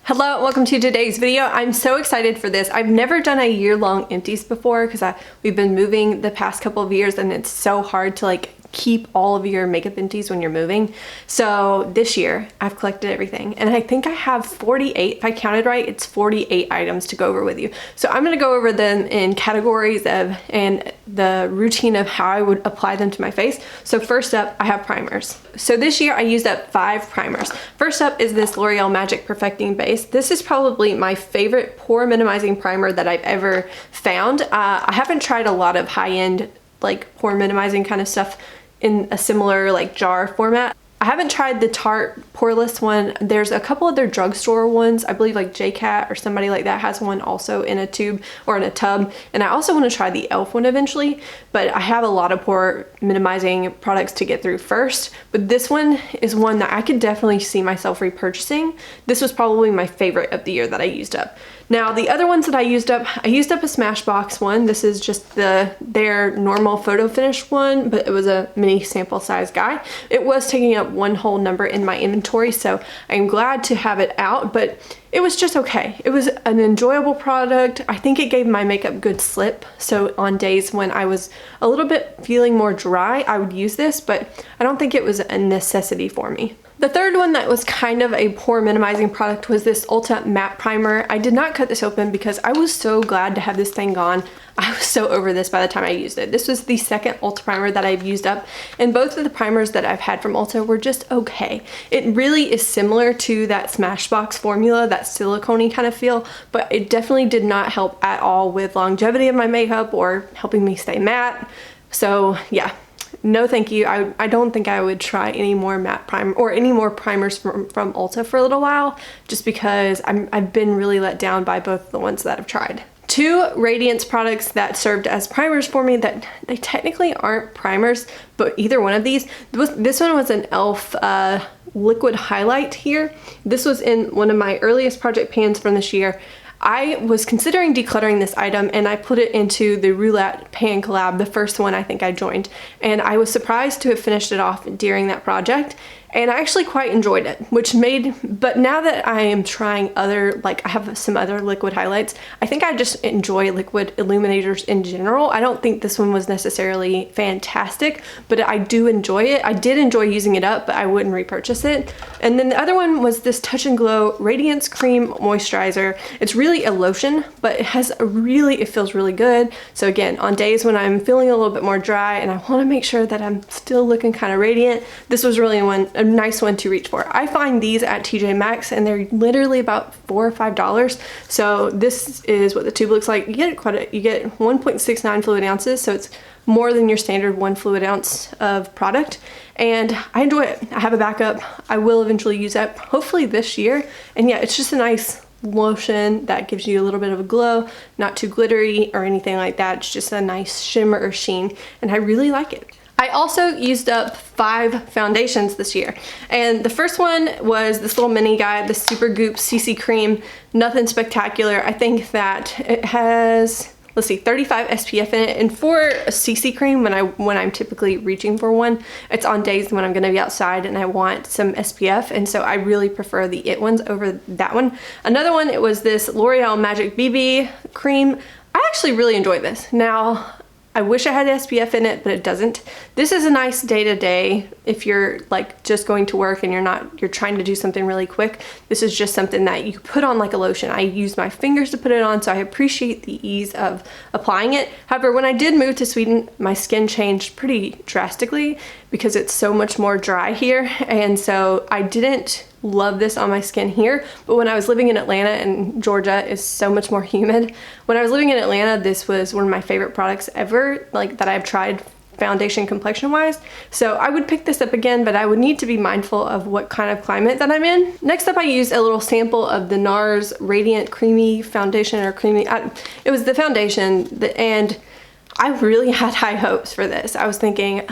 Hello, welcome to today's video. I'm so excited for this. I've never done a year-long empties before because we've been moving the past couple of years and it's so hard to keep all of your makeup empties when you're moving. So this year I've collected everything and I think I have 48, if I counted right, it's 48 items to go over with you. So I'm gonna go over them in categories and the routine of how I would apply them to my face. So first up, I have primers. So this year I used up 5 primers. First up is this L'Oreal Magic Perfecting Base. This is probably my favorite pore minimizing primer that I've ever found. I haven't tried a lot of high-end pore minimizing kind of stuff in a similar jar format. I haven't tried the Tarte poreless one. There's a couple other drugstore ones. I believe JCat or somebody like that has one also in a tube or in a tub. And I also want to try the e.l.f. one eventually, but I have a lot of pore minimizing products to get through first. But this one is one that I could definitely see myself repurchasing. This was probably my favorite of the year that I used up. Now the other ones that I used up a Smashbox one. This is just their normal photo finish one, but it was a mini sample size guy. It was taking up one whole number in my inventory, so I'm glad to have it out, but it was just okay. It was an enjoyable product. I think it gave my makeup good slip, so on days when I was a little bit feeling more dry, I would use this, but I don't think it was a necessity for me. The third one that was kind of a pore minimizing product was this Ulta Matte Primer. I did not cut this open because I was so glad to have this thing gone. I was so over this by the time I used it. This was the second Ulta primer that I've used up, and both of the primers that I've had from Ulta were just okay. It really is similar to that Smashbox formula, that silicone-y kind of feel, but it definitely did not help at all with longevity of my makeup or helping me stay matte. So yeah. No thank you. I don't think I would try any more matte primer or any more primers from Ulta for a little while, just because I've been really let down by both the ones that I've tried. 2 Radiance products that served as primers for me that they technically aren't primers, but either one of these. This one was an e.l.f. Liquid Highlight here. This was in one of my earliest project pans from this year. I was considering decluttering this item and I put it into the Roulette Pan collab, the first one I think I joined, and I was surprised to have finished it off during that project, and I actually quite enjoyed it, but now that I am trying other, I have some other liquid highlights, I think I just enjoy liquid illuminators in general. I don't think this one was necessarily fantastic, but I do enjoy it. I did enjoy using it up, but I wouldn't repurchase it. And then the other one was this Touch and Glow Radiance Cream Moisturizer. It's really a lotion, but it feels really good. So again, on days when I'm feeling a little bit more dry and I want to make sure that I'm still looking kind of radiant, this was really a nice one to reach for. I find these at TJ Maxx and they're literally about $4 or $5. So this is what the tube looks like. You get 1.69 fluid ounces, so it's more than your standard 1 fluid ounce of product, and I enjoy it. I have a backup. I will eventually use that, hopefully this year. And yeah, it's just a nice lotion that gives you a little bit of a glow, not too glittery or anything like that. It's just a nice shimmer or sheen, and I really like it. I also used up 5 foundations this year, and the first one was this little mini guy, the Super Goop CC Cream. Nothing spectacular. I think that it has, let's see, 35 SPF in it, and for a CC cream, when I'm typically reaching for one, it's on days when I'm going to be outside and I want some SPF, and so I really prefer the IT ones over that one. Another one, it was this L'Oreal Magic BB Cream. I actually really enjoyed this. Now, I wish I had SPF in it, but it doesn't. This is a nice day-to-day if you're just going to work and you're trying to do something really quick. This is just something that you put on like a lotion. I use my fingers to put it on, so I appreciate the ease of applying it. However, when I did move to Sweden, my skin changed pretty drastically because it's so much more dry here, and so I didn't love this on my skin here. But when I was living in Atlanta, and Georgia is so much more humid, when I was living in Atlanta, this was one of my favorite products ever, that I've tried foundation complexion wise. So I would pick this up again, but I would need to be mindful of what kind of climate that I'm in. Next up, I used a little sample of the NARS Radiant Creamy Foundation, or creamy, it was the foundation, and I really had high hopes for this. I was thinking,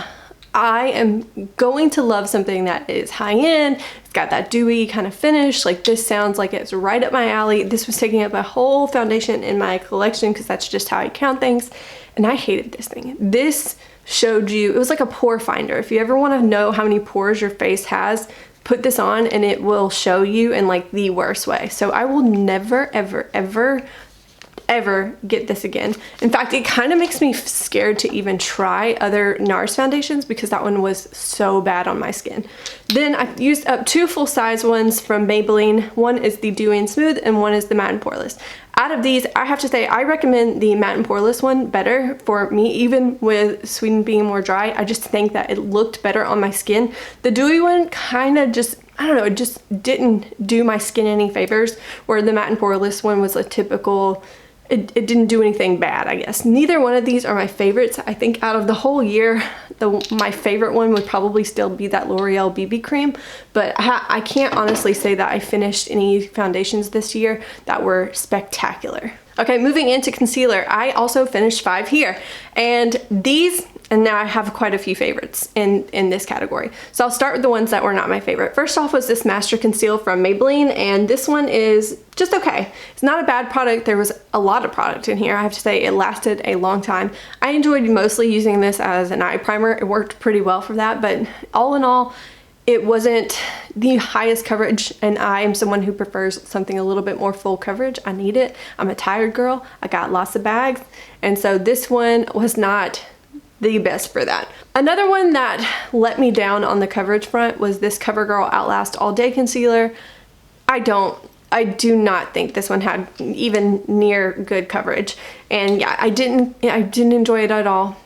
I am going to love something that is high-end. It's got that dewy kind of finish. This sounds like it's right up my alley. This was taking up a whole foundation in my collection because that's just how I count things, and I hated this thing. This showed you, it was like a pore finder. If you ever want to know how many pores your face has, put this on and it will show you in like the worst way. So I will never, ever, ever get this again. In fact, it kind of makes me scared to even try other NARS foundations because that one was so bad on my skin. Then I used up 2 full-size ones from Maybelline. One is the Dewy and Smooth and one is the Matte and Poreless. Out of these, I have to say I recommend the Matte and Poreless one better for me, even with Sweden being more dry. I just think that it looked better on my skin. The Dewy one kind of just, I don't know, it just didn't do my skin any favors, where the Matte and Poreless one was a typical, it didn't do anything bad, I guess. Neither one of these are my favorites. I think out of the whole year, my favorite one would probably still be that L'Oreal BB cream, but I can't honestly say that I finished any foundations this year that were spectacular. Okay, moving into concealer, I also finished 5 here, and these, and now I have quite a few favorites in this category. So I'll start with the ones that were not my favorite. First off was this Master Conceal from Maybelline, and this one is just okay. It's not a bad product. There was a lot of product in here. I have to say it lasted a long time. I enjoyed mostly using this as an eye primer. It worked pretty well for that, but all in all, it wasn't the highest coverage, and I am someone who prefers something a little bit more full coverage. I need it. I'm a tired girl. I got lots of bags, and so this one was not the best for that. Another one that let me down on the coverage front was this CoverGirl Outlast All Day Concealer. I do not think this one had even near good coverage, and yeah, I didn't enjoy it at all.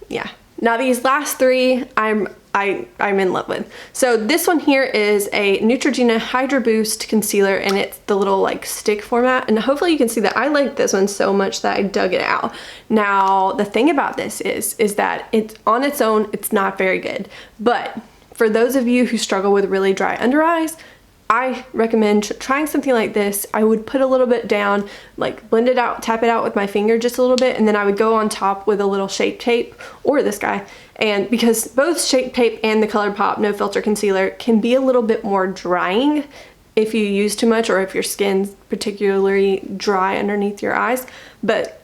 Yeah. Now these last 3, I'm in love with. So this one here is a Neutrogena Hydra Boost Concealer, and it's the little like stick format, and hopefully you can see that I like this one so much that I dug it out. Now the thing about this is that it's on its own, it's not very good, but for those of you who struggle with really dry under eyes, I recommend trying something like this. I would put a little bit down, like blend it out, tap it out with my finger just a little bit, and then I would go on top with a little Shape Tape, or this guy. And because both Shape Tape and the ColourPop No Filter Concealer can be a little bit more drying if you use too much, or if your skin's particularly dry underneath your eyes. But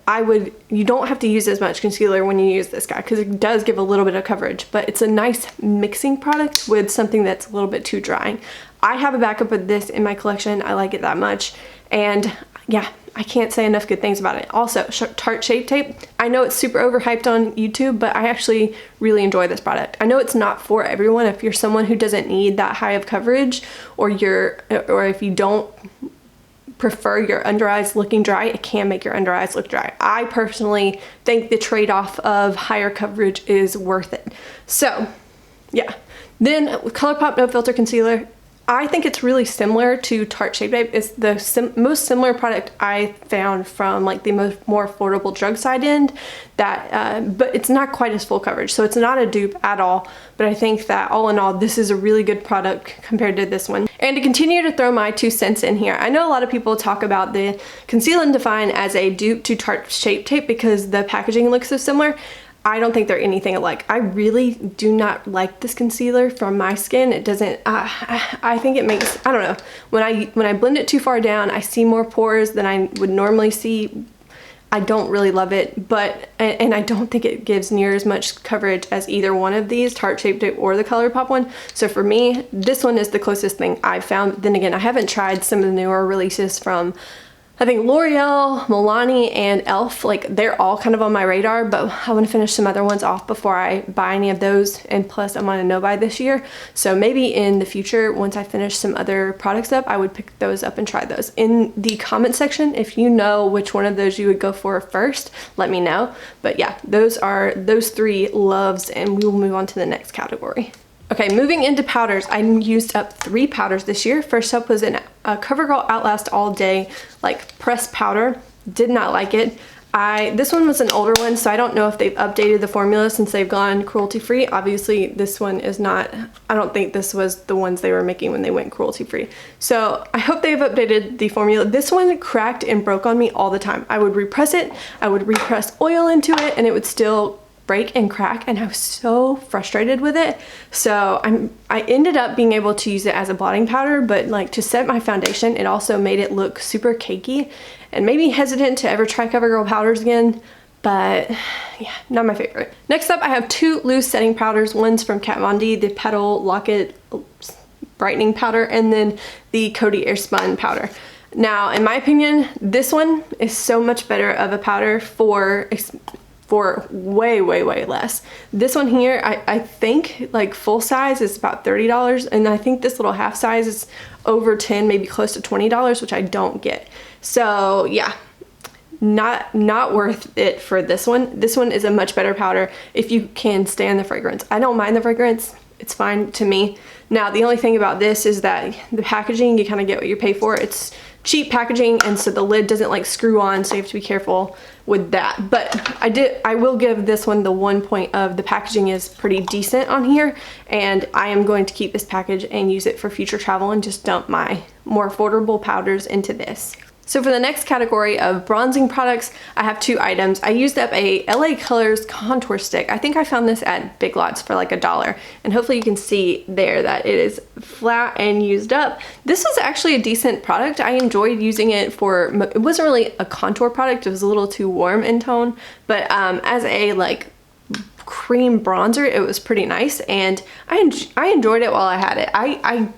you don't have to use as much concealer when you use this guy, because it does give a little bit of coverage, but it's a nice mixing product with something that's a little bit too drying. I have a backup of this in my collection. I like it that much, and yeah, I can't say enough good things about it. Also, Tarte Shape Tape. I know it's super overhyped on YouTube, but I actually really enjoy this product. I know it's not for everyone. If you're someone who doesn't need that high of coverage, or if you don't prefer your under eyes looking dry, it can make your under eyes look dry. I personally think the trade-off of higher coverage is worth it. So yeah. Then ColourPop No Filter Concealer. I think it's really similar to Tarte Shape Tape. It's the most similar product I found from like the more affordable drug side end, but it's not quite as full coverage, so it's not a dupe at all. But I think that all in all, this is a really good product compared to this one. And to continue to throw my 2 cents in here, I know a lot of people talk about the Conceal and Define as a dupe to Tarte Shape Tape because the packaging looks so similar. I don't think they're anything alike. I really do not like this concealer from my skin. It doesn't, I think it makes, I don't know, when I blend it too far down, I see more pores than I would normally see. I don't really love it, and I don't think it gives near as much coverage as either one of these, Tarte Shape Tape or the ColourPop one. So for me, this one is the closest thing I've found. Then again, I haven't tried some of the newer releases from, I think, L'Oreal, Milani, and e.l.f. Like, they're all kind of on my radar, but I want to finish some other ones off before I buy any of those, and plus I'm on a no-buy this year. So maybe in the future, once I finish some other products up, I would pick those up and try those. In the comment section, if you know which one of those you would go for first, let me know. But yeah, those are those 3 loves, and we will move on to the next category. Okay, moving into powders, I used up 3 powders this year. First up was a CoverGirl Outlast All Day like pressed powder. Did not like it. This one was an older one, so I don't know if they've updated the formula since they've gone cruelty-free. Obviously, this one is not, I don't think this was the ones they were making when they went cruelty-free. So I hope they've updated the formula. This one cracked and broke on me all the time. I would repress it, I would repress oil into it, and it would still break and crack, and I was so frustrated with it. So I ended up being able to use it as a blotting powder, but like to set my foundation, it also made it look super cakey, and made me hesitant to ever try CoverGirl powders again. But yeah, not my favorite. Next up, I have 2 loose setting powders. One's from Kat Von D, the Petal Locket brightening powder, and then the Coty Airspun powder. Now, in my opinion, this one is so much better of a powder for way less. This one here, I think like full size is about $30, and I think this little half size is over 10, maybe close to $20, which I don't get. So yeah, not worth it for this one. This one is a much better powder if you can stand the fragrance. I don't mind the fragrance, it's fine to me. Now, the only thing about this is that the packaging, you kind of get what you pay for. It's cheap packaging, and so the lid doesn't like screw on, so you have to be careful with that. But I will give this one the 1 point of the packaging is pretty decent on here, and I am going to keep this package and use it for future travel and just dump my more affordable powders into this. So for the next category of bronzing products, I have 2 items. I used up a LA Colors contour stick. I think I found this at Big Lots for like $1, and hopefully you can see there that it is flat and used up. This was actually a decent product. I enjoyed using it for, it wasn't really a contour product, it was a little too warm in tone, but as a like cream bronzer, it was pretty nice, and I enjoyed it while I had it.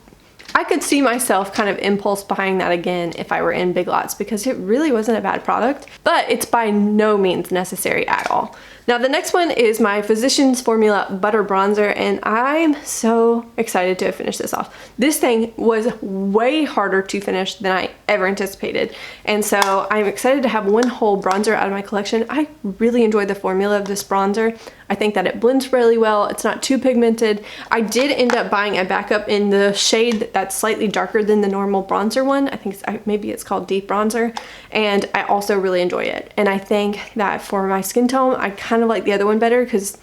I could see myself kind of impulse buying that again if I were in Big Lots, because it really wasn't a bad product, but it's by no means necessary at all. Now, the next one is my Physicians Formula Butter Bronzer, and I'm so excited to finish this off. This thing was way harder to finish than I ever anticipated, and so I'm excited to have one whole bronzer out of my collection. I really enjoyed the formula of this bronzer. I think that it blends really well. It's not too pigmented. I did end up buying a backup in the shade that's slightly darker than the normal bronzer one. I think maybe it's called Deep Bronzer, and I also really enjoy it. And I think that for my skin tone, I kind of like the other one better, because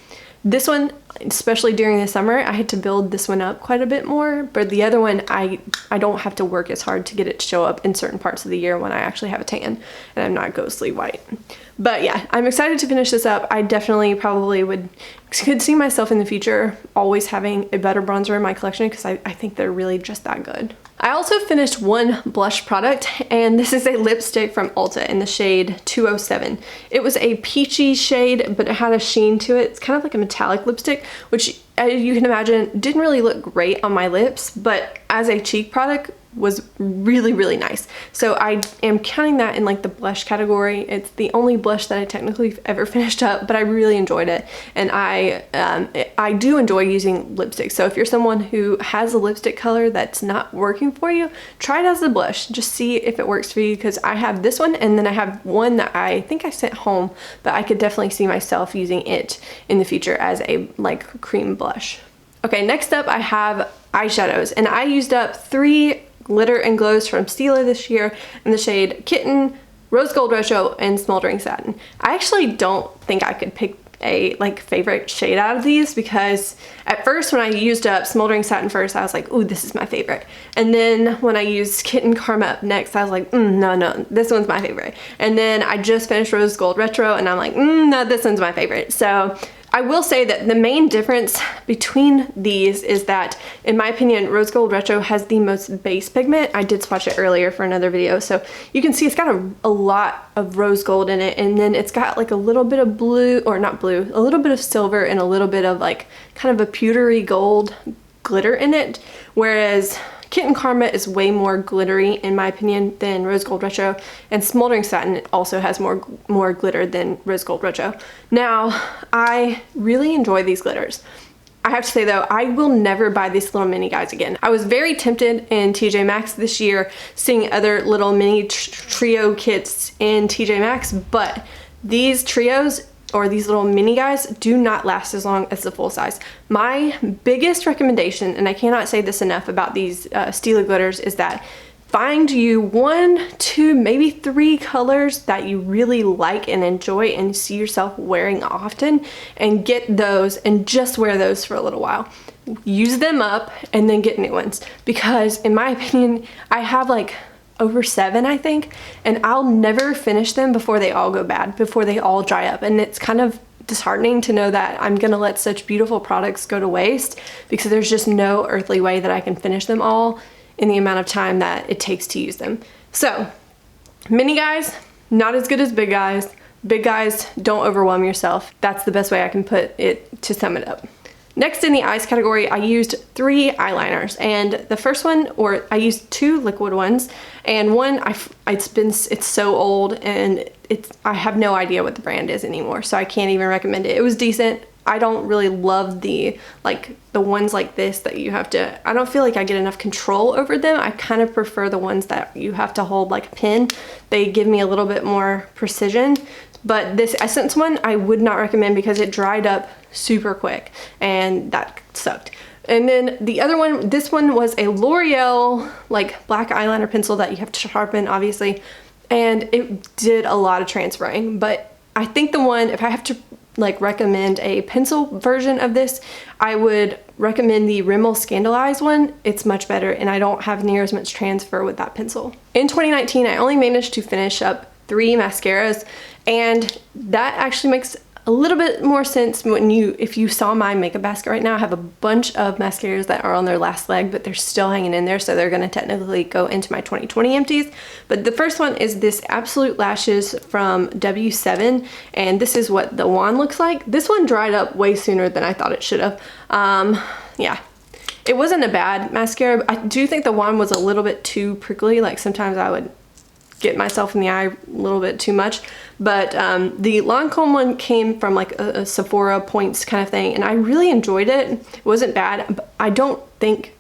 this one, especially during the summer, I had to build this one up quite a bit more, but the other one, I don't have to work as hard to get it to show up in certain parts of the year when I actually have a tan and I'm not ghostly white. But yeah, I'm excited to finish this up. I definitely probably could see myself in the future always having a better bronzer in my collection, because I think they're really just that good. I also finished one blush product, and this is a lipstick from Ulta in the shade 207. It was a peachy shade, but it had a sheen to it. It's kind of like a metallic lipstick, which, as you can imagine, didn't really look great on my lips, but as a cheek product was really nice. So I am counting that in like the blush category. It's the only blush that I technically ever finished up, but I really enjoyed it, and I do enjoy using lipstick. So if you're someone who has a lipstick color that's not working for you, try it as a blush. Just see if it works for you, because I have this one, and then I have one that I think I sent home, but I could definitely see myself using it in the future as a like cream blush. Okay, next up I have eyeshadows, and I used up 3 glitter and glows from Stila this year in the shade Kitten, Rose Gold Retro, and Smoldering Satin. I actually don't think I could pick a like favorite shade out of these, because at first when I used up Smoldering Satin first, I was like, ooh, this is my favorite. And then when I used Kitten Karma up next, I was like, no, this one's my favorite. And then I just finished Rose Gold Retro, and I'm like, no, this one's my favorite. So I will say that the main difference between these is that, in my opinion, Rose Gold Retro has the most base pigment. I did swatch it earlier for another video, so you can see it's got a lot of rose gold in it, and then it's got like a little bit of blue, or not blue, a little bit of silver, and a little bit of like kind of a pewtery gold glitter in it, whereas Kitten Karma is way more glittery, in my opinion, than Rose Gold Retro, and Smoldering Satin also has more glitter than Rose Gold Retro. Now, I really enjoy these glitters. I have to say though, I will never buy these little mini guys again. I was very tempted in TJ Maxx this year, seeing other little mini trio kits in TJ Maxx, but these trios, or these little mini guys, do not last as long as the full size. My biggest recommendation, and I cannot say this enough about these Stila glitters, is that find you 1, 2, maybe 3 colors that you really like and enjoy and see yourself wearing often, and get those and just wear those for a little while. Use them up and then get new ones, because in my opinion, I have like over 7, I think, and I'll never finish them before they all go bad, before they all dry up. And it's kind of disheartening to know that I'm gonna let such beautiful products go to waste, because there's just no earthly way that I can finish them all in the amount of time that it takes to use them. So mini guys, not as good as big guys. Big guys, don't overwhelm yourself. That's the best way I can put it to sum it up. Next in the eyes category, I used 3 eyeliners, and the first one, or I used 2 liquid ones, and one it's so old and I have no idea what the brand is anymore, so I can't even recommend it. It was decent. I don't really love the ones like this that you have to, I don't feel like I get enough control over them. I kind of prefer the ones that you have to hold like a pin. They give me a little bit more precision. But this Essence one I would not recommend because it dried up super quick and that sucked. And then the other one, this one was a L'Oreal like black eyeliner pencil that you have to sharpen obviously, and it did a lot of transferring. But I think the one, if I have to like recommend a pencil version of this, I would recommend the Rimmel Scandaleyes one. It's much better and I don't have near as much transfer with that pencil. In 2019, I only managed to finish up 3 mascaras, and that actually makes a little bit more sense when if you saw my makeup basket right now. I have a bunch of mascaras that are on their last leg, but they're still hanging in there, so they're gonna technically go into my 2020 empties. But the first one is this Absolute Lashes from W7, and this is what the wand looks like. This one dried up way sooner than I thought it should have. Yeah, it wasn't a bad mascara. I do think the wand was a little bit too prickly. Like sometimes I would get myself in the eye a little bit too much. But the Lancome one came from like a Sephora points kind of thing, and I really enjoyed it. It wasn't bad. But I don't think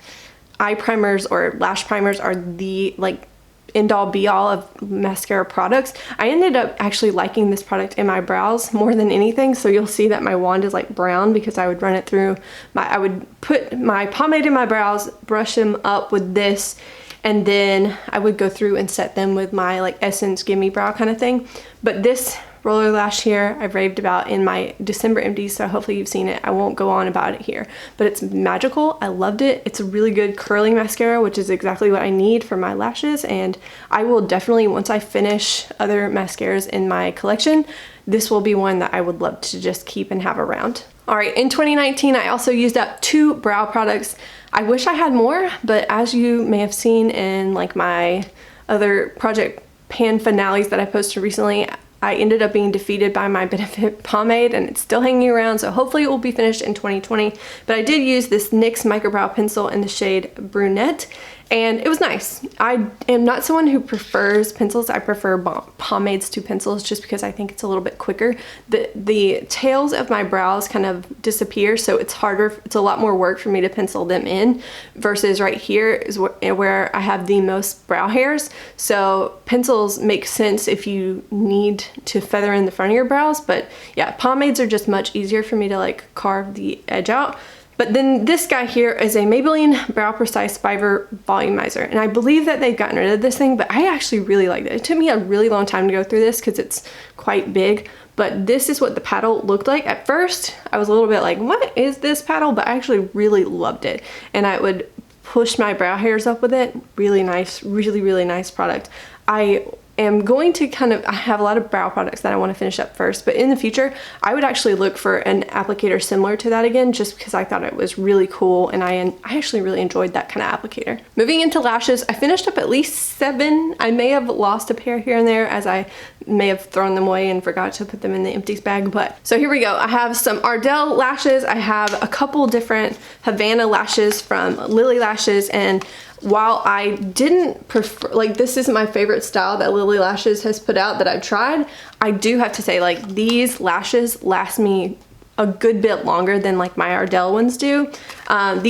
eye primers or lash primers are the like end all be all of mascara products. I ended up actually liking this product in my brows more than anything. So you'll see that my wand is like brown because I would run it through I would put my pomade in my brows, brush them up with this, and then I would go through and set them with my like Essence Gimme Brow kind of thing. But this roller lash here I've raved about in my December empties, so hopefully you've seen it. I won't go on about it here, but it's magical. I loved it. It's a really good curling mascara, which is exactly what I need for my lashes, and I will definitely, once I finish other mascaras in my collection, this will be one that I would love to just keep and have around. Alright, in 2019 I also used up 2 brow products. I wish I had more, but as you may have seen in like my other project pan finales that I posted recently, I ended up being defeated by my Benefit pomade, and it's still hanging around, so hopefully it will be finished in 2020. But I did use this NYX Microbrow Pencil in the shade Brunette, and it was nice. I am not someone who prefers pencils. I prefer pomades to pencils just because I think it's a little bit quicker. The tails of my brows kind of disappear, so it's harder, it's a lot more work for me to pencil them in, versus right here is where I have the most brow hairs. So pencils make sense if you need to feather in the front of your brows, but yeah, pomades are just much easier for me to like carve the edge out. But then this guy here is a Maybelline Brow Precise Fiber Volumizer, and I believe that they've gotten rid of this thing, but I actually really liked it. It took me a really long time to go through this because it's quite big, but this is what the paddle looked like. At first, I was a little bit like, what is this paddle? But I actually really loved it, and I would push my brow hairs up with it. Really nice, really, really nice product. I am going to I have a lot of brow products that I want to finish up first, but in the future I would actually look for an applicator similar to that again, just because I thought it was really cool, and I actually really enjoyed that kind of applicator. Moving into lashes, I finished up at least 7. I may have lost a pair here and there as I may have thrown them away and forgot to put them in the empties bag. But so here we go. I have some Ardell lashes. I have a couple different Havana lashes from Lily Lashes, and while I didn't prefer, like, this isn't my favorite style that Lily Lashes has put out that I've tried, I do have to say, like, these lashes last me a good bit longer than like my Ardell ones do. From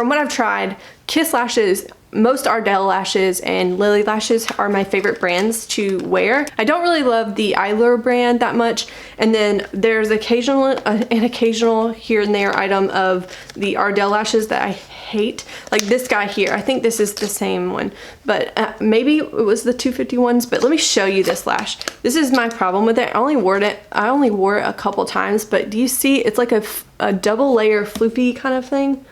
what I've tried, Kiss Lashes, most Ardell lashes, and Lily Lashes are my favorite brands to wear. I don't really love the Eyelure brand that much, and then there's an occasional here and there item of the Ardell lashes that I hate. Like this guy here, I think this is the same one, but maybe it was the 251s, but let me show you this lash. This is my problem with it. I only wore it a couple times, but do you see it's like a double layer floopy kind of thing?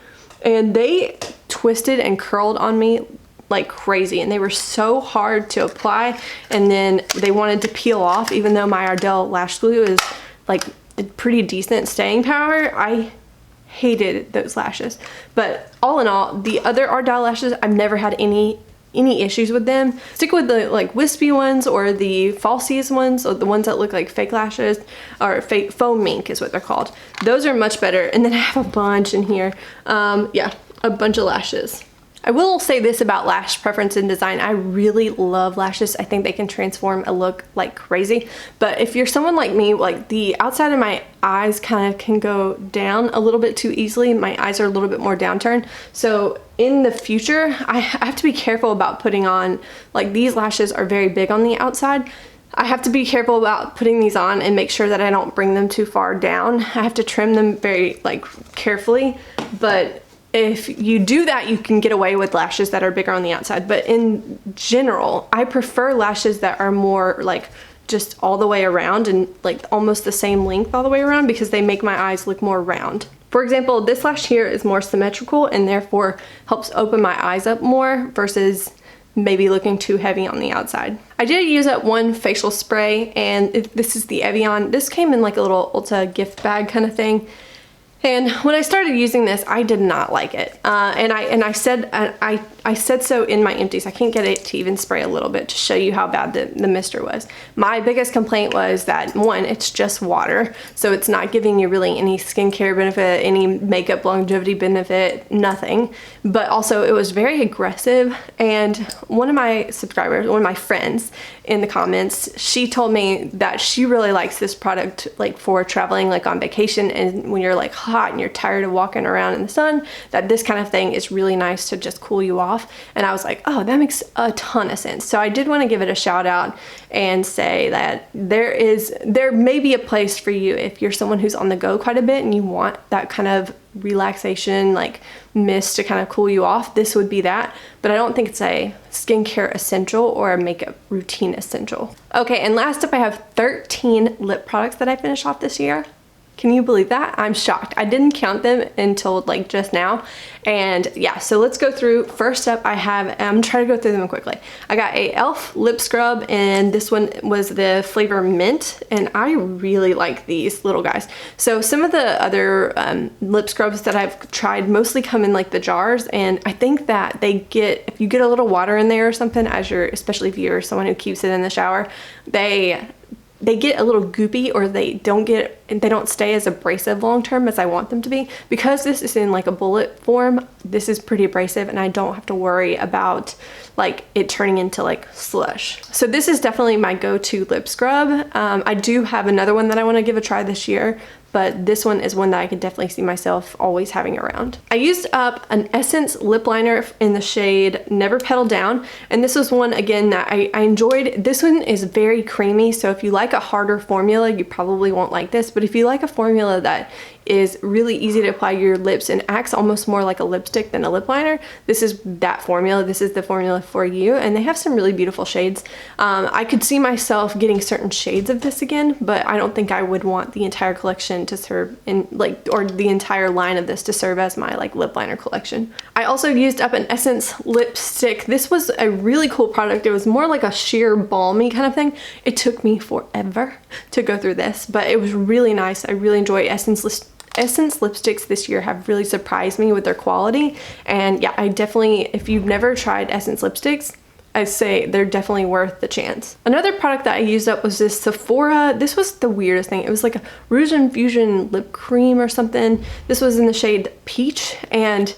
And they twisted and curled on me like crazy, and they were so hard to apply, and then they wanted to peel off, even though my Ardell lash glue is like a pretty decent staying power. I hated those lashes. But all in all, the other Ardell lashes, I've never had any any issues with them, stick with the like wispy ones or the falsies ones, or the ones that look like fake lashes, or fake foam mink is what they're called. Those are much better. And then I have a bunch in here. Yeah, a bunch of lashes. I will say this about lash preference and design. I really love lashes. I think they can transform a look like crazy. But if you're someone like me, like the outside of my eyes kind of can go down a little bit too easily. My eyes are a little bit more downturned. So in the future, I have to be careful about putting on, like these lashes are very big on the outside. I have to be careful about putting these on and make sure that I don't bring them too far down. I have to trim them very like carefully, but if you do that, you can get away with lashes that are bigger on the outside. But in general, I prefer lashes that are more like just all the way around and like almost the same length all the way around, because they make my eyes look more round. For example, this lash here is more symmetrical and therefore helps open my eyes up more versus maybe looking too heavy on the outside. I did use up one facial spray, and this is the Evian. This came in like a little Ulta gift bag kind of thing. And when I started using this, I did not like it. And I said so in my empties. I can't get it to even spray a little bit to show you how bad the mister was. My biggest complaint was that, one, it's just water, so it's not giving you really any skincare benefit, any makeup longevity benefit, nothing. But also it was very aggressive. And one of my subscribers, one of my friends in the comments, she told me that she really likes this product like for traveling like on vacation, and when you're like hot and you're tired of walking around in the sun, that this kind of thing is really nice to just cool you off. And I was like, oh, that makes a ton of sense. So I did want to give it a shout out and say that there may be a place for you if you're someone who's on the go quite a bit and you want that kind of relaxation, like mist to kind of cool you off. This would be that, but I don't think it's a skincare essential or a makeup routine essential. Okay, and last up I have 13 lip products that I finished off this year. Can you believe that? I'm shocked. I didn't count them until like just now. And yeah, so let's go through. First up, I'm trying to go through them quickly. I got a e.l.f. lip scrub, and this one was the flavor mint, and I really like these little guys. So some of the other lip scrubs that I've tried mostly come in like the jars, and I think that if you get a little water in there or something, especially if you're someone who keeps it in the shower, they get a little goopy, or they don't stay as abrasive long term as I want them to be. Because this is in like a bullet form, this is pretty abrasive, and I don't have to worry about like it turning into like slush. So this is definitely my go-to lip scrub. I do have another one that I want to give a try this year, but this one is one that I can definitely see myself always having around. I used up an Essence lip liner in the shade Never Petal Down, and this was one again that I enjoyed. This one is very creamy, so if you like a harder formula, you probably won't like this, but if you like a formula that is really easy to apply to your lips and acts almost more like a lipstick than a lip liner, this is that formula. This is the formula for you, and they have some really beautiful shades. I could see myself getting certain shades of this again, but I don't think I would want the entire collection to serve or the entire line of this to serve as my like lip liner collection. I also used up an Essence lipstick. This was a really cool product. It was more like a sheer balmy kind of thing. It took me forever to go through this, but it was really nice. I really enjoy Essence lipsticks this year have really surprised me with their quality. And yeah, I definitely, if you've never tried Essence lipsticks, I say they're definitely worth the chance. Another product that I used up was this Sephora. This was the weirdest thing. It was like a Rouge Infusion lip cream or something. This was in the shade Peach, and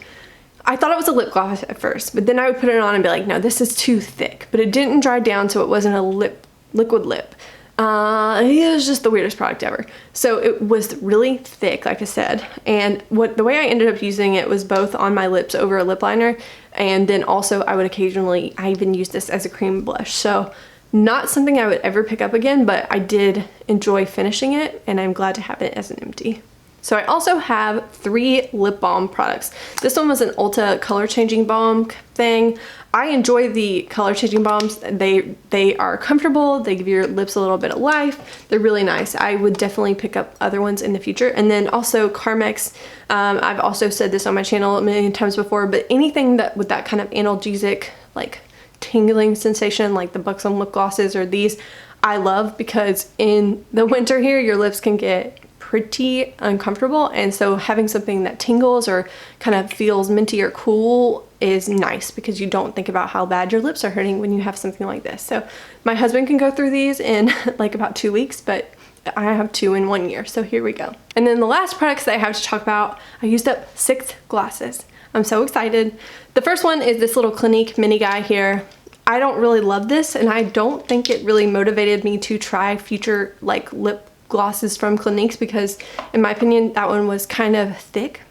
I thought it was a lip gloss at first, but then I would put it on and be like, no, this is too thick. But it didn't dry down, so it wasn't a liquid lip. It was just the weirdest product ever. So it was really thick, like I said, and the way I ended up using it was both on my lips over a lip liner, and then also I even used this as a cream blush. So not something I would ever pick up again, but I did enjoy finishing it, and I'm glad to have it as an empty. So I also have 3 lip balm products. This one was an Ulta color changing balm thing. I enjoy the color changing balms. They are comfortable. They give your lips a little bit of life. They're really nice. I would definitely pick up other ones in the future. And then also Carmex. I've also said this on my channel a million times before, but anything that with that kind of analgesic, like tingling sensation, like the Buxom lip glosses or these, I love, because in the winter here, your lips can get pretty uncomfortable, and so having something that tingles or kind of feels minty or cool is nice because you don't think about how bad your lips are hurting when you have something like this. So my husband can go through these in like about 2 weeks, but I have 2 in 1 year, so here we go. And then the last products that I have to talk about, I used up 6 glosses. I'm so excited. The first one is this little Clinique mini guy here. I don't really love this, and I don't think it really motivated me to try future like lip glosses from Clinique's because in my opinion that one was kind of thick,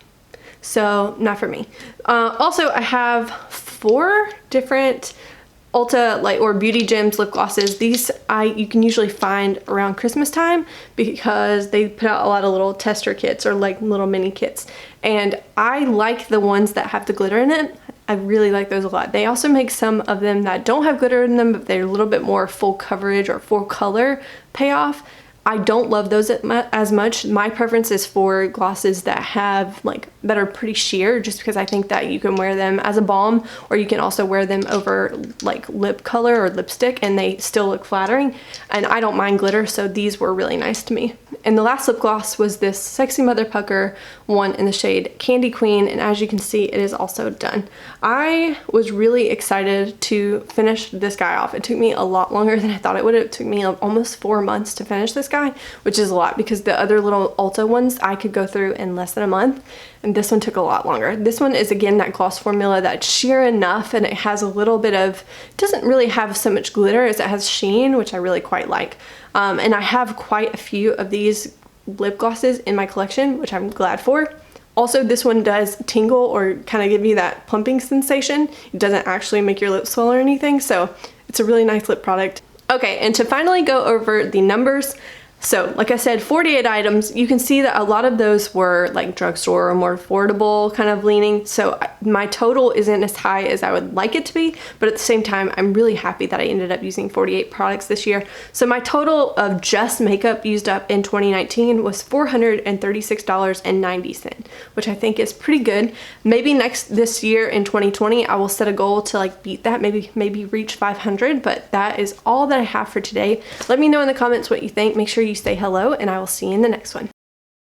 so not for me. Also, I have 4 different Ulta or Beauty Gems lip glosses. These you can usually find around Christmas time because they put out a lot of little tester kits or like little mini kits, and I like the ones that have the glitter in it. I really like those a lot. They also make some of them that don't have glitter in them, but they're a little bit more full coverage or full color payoff. I don't love those as much. My preference is for glosses that have that are pretty sheer, just because I think that you can wear them as a balm, or you can also wear them over like lip color or lipstick and they still look flattering, and I don't mind glitter, so these were really nice to me. And the last lip gloss was this Sexy Mother Pucker one in the shade Candy Queen, and as you can see, it is also done. I was really excited to finish this guy off. It took me a lot longer than I thought it would. It took me almost 4 months to finish this guy, which is a lot because the other little Ulta ones I could go through in less than a month, and this one took a lot longer. This one is again that gloss formula that's sheer enough, and it has a little bit of, doesn't really have so much glitter as it has sheen, which I really quite like. And I have quite a few of these lip glosses in my collection, which I'm glad for. Also, this one does tingle or kind of give you that plumping sensation. It doesn't actually make your lips swell or anything, so it's a really nice lip product. Okay, and to finally go over the numbers, so like I said, 48 items. You can see that a lot of those were like drugstore or more affordable kind of leaning, so my total isn't as high as I would like it to be, but at the same time I'm really happy that I ended up using 48 products this year. So my total of just makeup used up in 2019 was $436.90, which I think is pretty good. Maybe this year in 2020 I will set a goal to like beat that, maybe reach 500, but that is all that I have for today. Let me know in the comments what you think. Make sure you say hello, and I will see you in the next one.